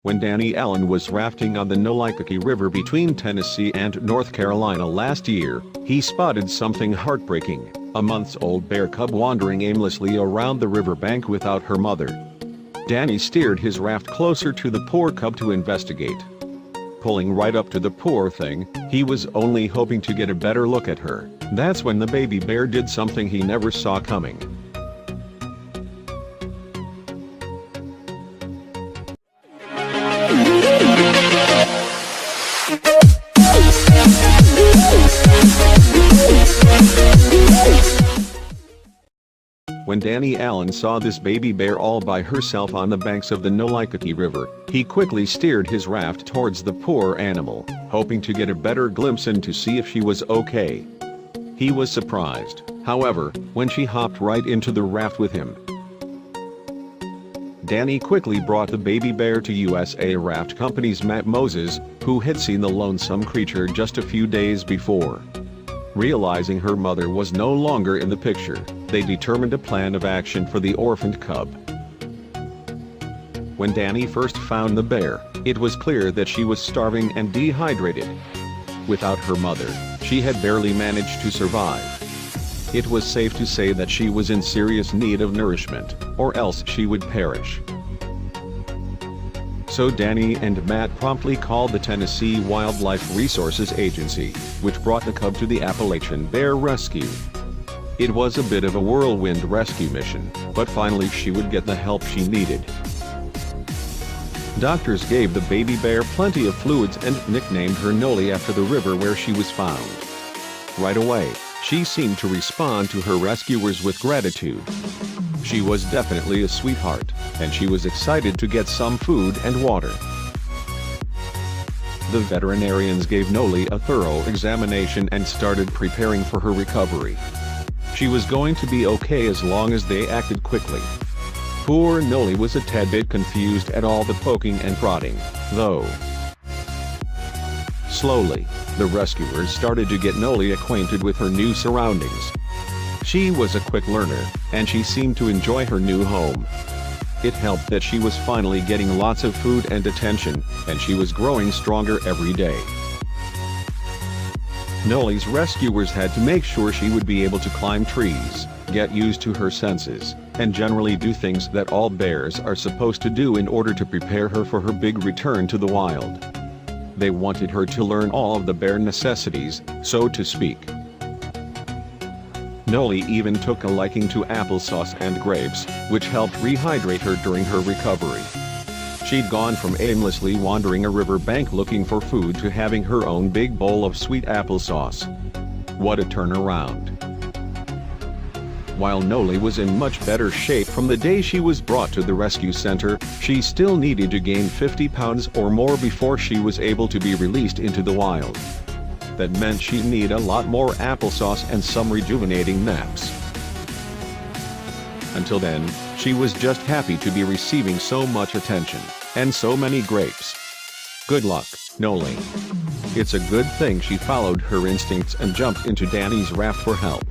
When Danny Allen was rafting on the Nolikake River between Tennessee and North Carolina last year, he spotted something heartbreaking: a months-old bear cub wandering aimlessly around the riverbank without her mother. Danny steered his raft closer to the poor cub to investigate. Pulling right up to the poor thing, he was only hoping to get a better look at her. That's when the baby bear did something he never saw coming. When Danny Allen saw this baby bear all by herself on the banks of the Nolikake River, he quickly steered his raft towards the poor animal, hoping to get a better glimpse in to see if she was okay. He was surprised, however, when she hopped right into the raft with him. Danny quickly brought the baby bear to USA Raft Company's Matt Moses, who had seen the lonesome creature just a few days before. Realizing her mother was no longer in the picture, they determined a plan of action for the orphaned cub. When Danny first found the bear, it was clear that she was starving and dehydrated. Without her mother, she had barely managed to survive. It was safe to say that she was in serious need of nourishment, or else she would perish. So Danny and Matt promptly called the Tennessee Wildlife Resources Agency, which brought the cub to the Appalachian Bear Rescue. It was a bit of a whirlwind rescue mission, but finally she would get the help she needed. Doctors gave the baby bear plenty of fluids and nicknamed her Noli after the river where she was found. Right away, she seemed to respond to her rescuers with gratitude. She was definitely a sweetheart, and she was excited to get some food and water. The veterinarians gave Noli a thorough examination and started preparing for her recovery. She was going to be okay as long as they acted quickly. Poor Noli was a tad bit confused at all the poking and prodding, though. Slowly, the rescuers started to get Noli acquainted with her new surroundings. She was a quick learner, and she seemed to enjoy her new home. It helped that she was finally getting lots of food and attention, and she was growing stronger every day. Noli's rescuers had to make sure she would be able to climb trees, get used to her senses, and generally do things that all bears are supposed to do in order to prepare her for her big return to the wild. They wanted her to learn all of the bear necessities, so to speak. Noli even took a liking to applesauce and grapes, which helped rehydrate her during her recovery. She'd gone from aimlessly wandering a riverbank looking for food to having her own big bowl of sweet applesauce. What a turnaround. While Noli was in much better shape from the day she was brought to the rescue center, she still needed to gain 50 pounds or more before she was able to be released into the wild. That meant she'd need a lot more applesauce and some rejuvenating naps. Until then, she was just happy to be receiving so much attention, and so many grapes. Good luck, Noli. It's a good thing she followed her instincts and jumped into Danny's raft for help.